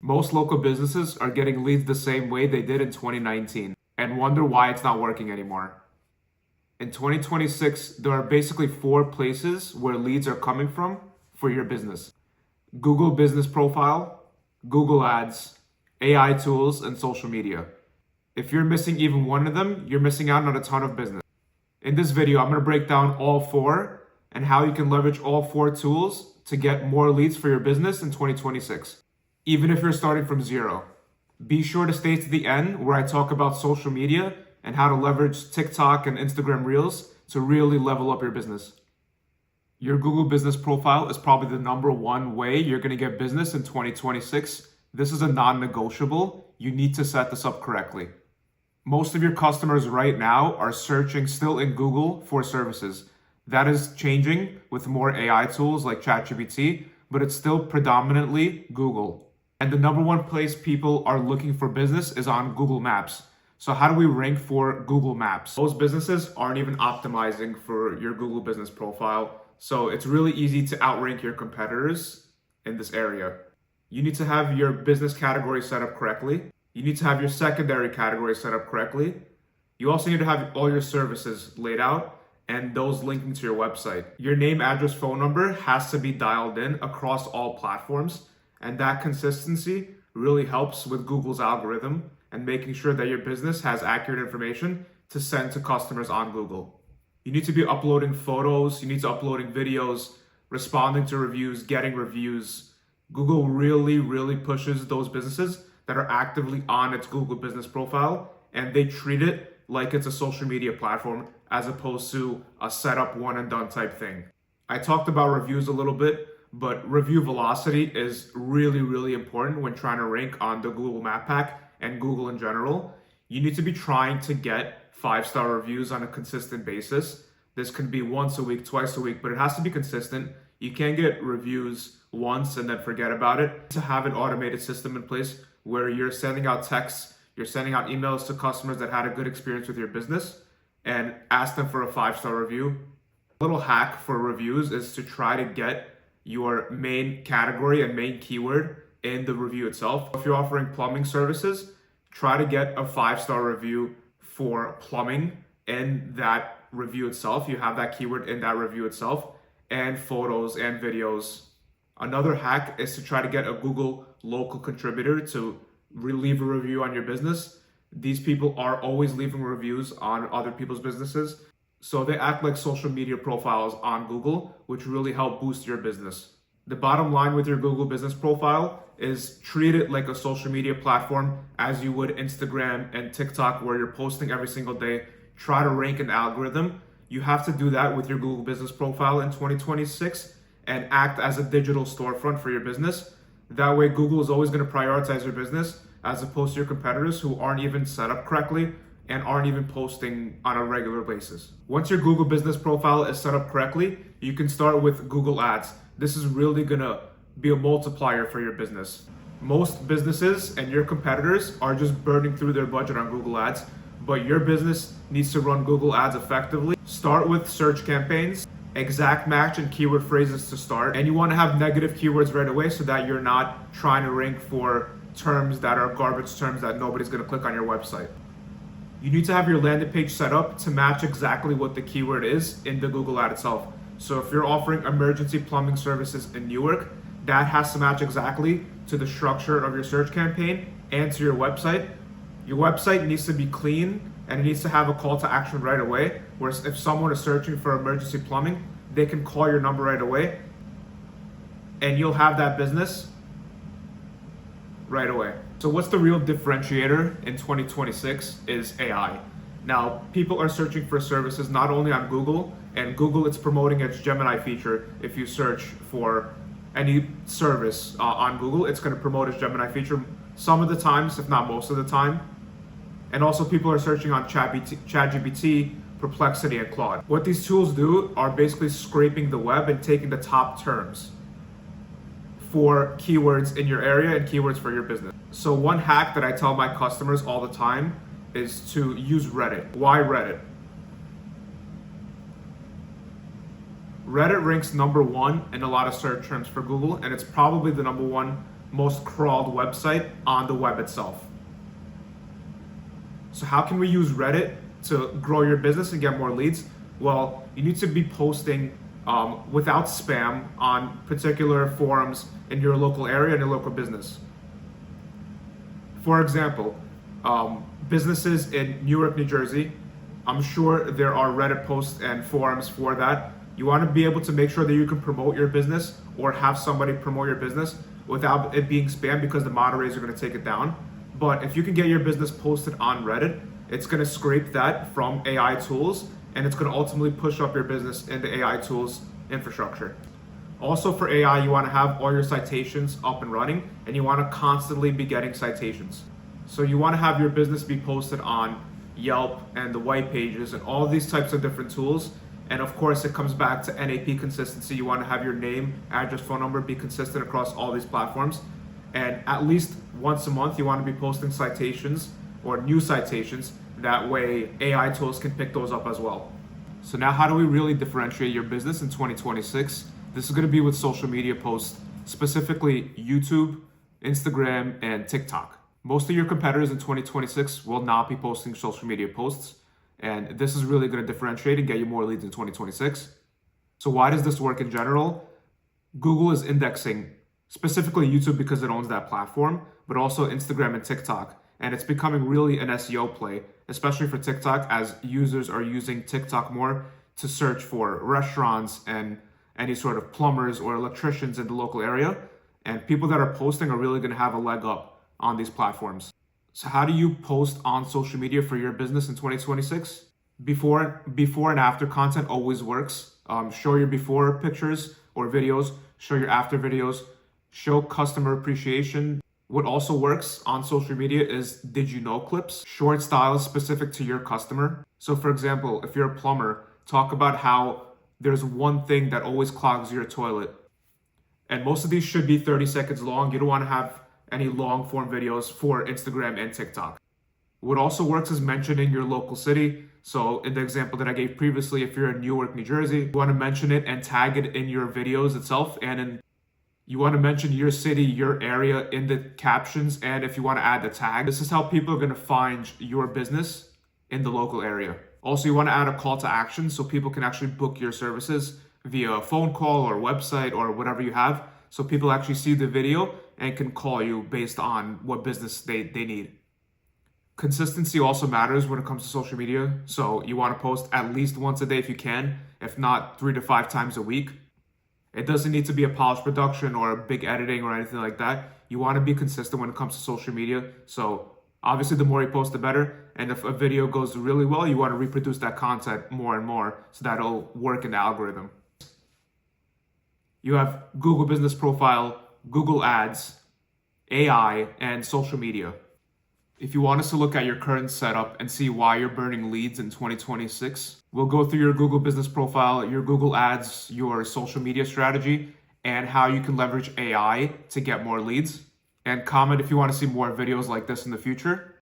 Most local businesses are getting leads the same way they did in 2019 and wonder why it's not working anymore. In 2026, there are basically 4 places where leads are coming from for your business: Google Business Profile, Google Ads, AI tools, and social media. If you're missing even one of them, you're missing out on a ton of business. In this video, I'm going to break down all 4 and how you can leverage all 4 tools to get more leads for your business in 2026, even if you're starting from zero. Be sure to stay to the end where I talk about social media and how to leverage TikTok and Instagram Reels to really level up your business. Your Google Business Profile is probably the #1 way you're going to get business in 2026. This is a non-negotiable. You need to set this up correctly. Most of your customers right now are searching still in Google for services. That is changing with more AI tools like ChatGPT, but it's still predominantly Google. And the #1 place people are looking for business is on Google Maps. So how do we rank for Google Maps? Most businesses aren't even optimizing for your Google Business Profile. So it's really easy to outrank your competitors in this area. You need to have your business category set up correctly. You need to have your secondary category set up correctly. You also need to have all your services laid out and those linking to your website. Your name, address, phone number has to be dialed in across all platforms. And that consistency really helps with Google's algorithm and making sure that your business has accurate information to send to customers on Google. You need to be uploading photos, you need to uploading videos, responding to reviews, getting reviews. Google really pushes those businesses that are actively on its Google Business Profile, and they treat it like it's a social media platform as opposed to a setup one and done type thing. I talked about reviews a little bit, but review velocity is really important when trying to rank on the Google Map Pack and Google in general. You need to be trying to get 5-star reviews on a consistent basis. This can be once a week, twice a week, but it has to be consistent. You can't get reviews once and then forget about it. To have an automated system in place where you're sending out texts, you're sending out emails to customers that had a good experience with your business and ask them for a 5-star review. A little hack for reviews is to try to get your main category and main keyword in the review itself. If you're offering plumbing services, try to get a 5-star review for plumbing in that review itself. You have that keyword in that review itself, and photos and videos. Another hack is to try to get a Google local contributor to leave a review on your business. These people are always leaving reviews on other people's businesses. So they act like social media profiles on Google, which really help boost your business. The bottom line with your Google Business Profile is treat it like a social media platform as you would Instagram and TikTok, where you're posting every single day. Try to rank an algorithm. You have to do that with your Google Business Profile in 2026 and act as a digital storefront for your business. That way, Google is always going to prioritize your business as opposed to your competitors who aren't even set up correctly and aren't even posting on a regular basis. Once your Google Business Profile is set up correctly, you can start with Google Ads. This is really gonna be a multiplier for your business. Most businesses and your competitors are just burning through their budget on Google Ads, but your business needs to run Google Ads effectively. Start with search campaigns, exact match and keyword phrases to start, and you wanna have negative keywords right away so that you're not trying to rank for terms that are garbage terms that nobody's gonna click on your website. You need to have your landing page set up to match exactly what the keyword is in the Google ad itself. So if you're offering emergency plumbing services in Newark, that has to match exactly to the structure of your search campaign and to your website. Your website needs to be clean and it needs to have a call to action right away, where if someone is searching for emergency plumbing, they can call your number right away and you'll have that business right away. So what's the real differentiator in 2026 is AI. Now, people are searching for services not only on Google, and Google is promoting its Gemini feature. If you search for any service on Google, it's going to promote its Gemini feature some of the times, if not most of the time. And also people are searching on ChatGPT, Perplexity, and Claude. What these tools do are basically scraping the web and taking the top terms for keywords in your area and keywords for your business. So one hack that I tell my customers all the time is to use Reddit. Why Reddit? Reddit ranks #1 in a lot of search terms for Google, and it's probably the #1 most crawled website on the web itself. So how can we use Reddit to grow your business and get more leads? Well, you need to be posting without spam on particular forums in your local area and your local business. For example, businesses in Newark, New Jersey, I'm sure there are Reddit posts and forums for that. You want to be able to make sure that you can promote your business or have somebody promote your business without it being spam, because the moderators are going to take it down. But if you can get your business posted on Reddit, it's going to scrape that from AI tools, and it's going to ultimately push up your business into AI tools infrastructure. Also for AI, you want to have all your citations up and running, and you want to constantly be getting citations. So you want to have your business be posted on Yelp and the white pages and all these types of different tools. And of course, it comes back to NAP consistency. You want to have your name, address, phone number be consistent across all these platforms. And at least once a month, you want to be posting citations or new citations. That way, AI tools can pick those up as well. So now how do we really differentiate your business in 2026? This is going to be with social media posts, specifically YouTube, Instagram, and TikTok. Most of your competitors in 2026 will not be posting social media posts, and this is really going to differentiate and get you more leads in 2026. So why does this work in general? Google is indexing specifically YouTube because it owns that platform, but also Instagram and TikTok. And it's becoming really an SEO play, especially for TikTok, as users are using TikTok more to search for restaurants and any sort of plumbers or electricians in the local area. And people that are posting are really going to have a leg up on these platforms. So how do you post on social media for your business in 2026? Before and after content always works. Show your before pictures or videos, show your after videos, show customer appreciation. What also works on social media is did you know clips, short styles specific to your customer. So for example, if you're a plumber, talk about how there's one thing that always clogs your toilet. And most of these should be 30 seconds long. You don't want to have any long form videos for Instagram and TikTok. What also works is mentioning your local city. So in the example that I gave previously, if you're in Newark, New Jersey, you want to mention it and tag it in your videos itself. And you want to mention your city, your area in the captions. And if you want to add the tag, this is how people are going to find your business in the local area. Also, you want to add a call to action so people can actually book your services via phone call or website or whatever you have. So people actually see the video and can call you based on what business they need. Consistency also matters when it comes to social media. So you want to post at least once a day if you can, if not 3 to 5 times a week. It doesn't need to be a polished production or a big editing or anything like that. You want to be consistent when it comes to social media. So obviously the more you post, the better. And if a video goes really well, you want to reproduce that content more and more so that it'll work in the algorithm. You have Google Business Profile, Google Ads, AI, and social media. If you want us to look at your current setup and see why you're burning leads in 2026, we'll go through your Google Business Profile, your Google Ads, your social media strategy, and how you can leverage AI to get more leads. And comment if you want to see more videos like this in the future.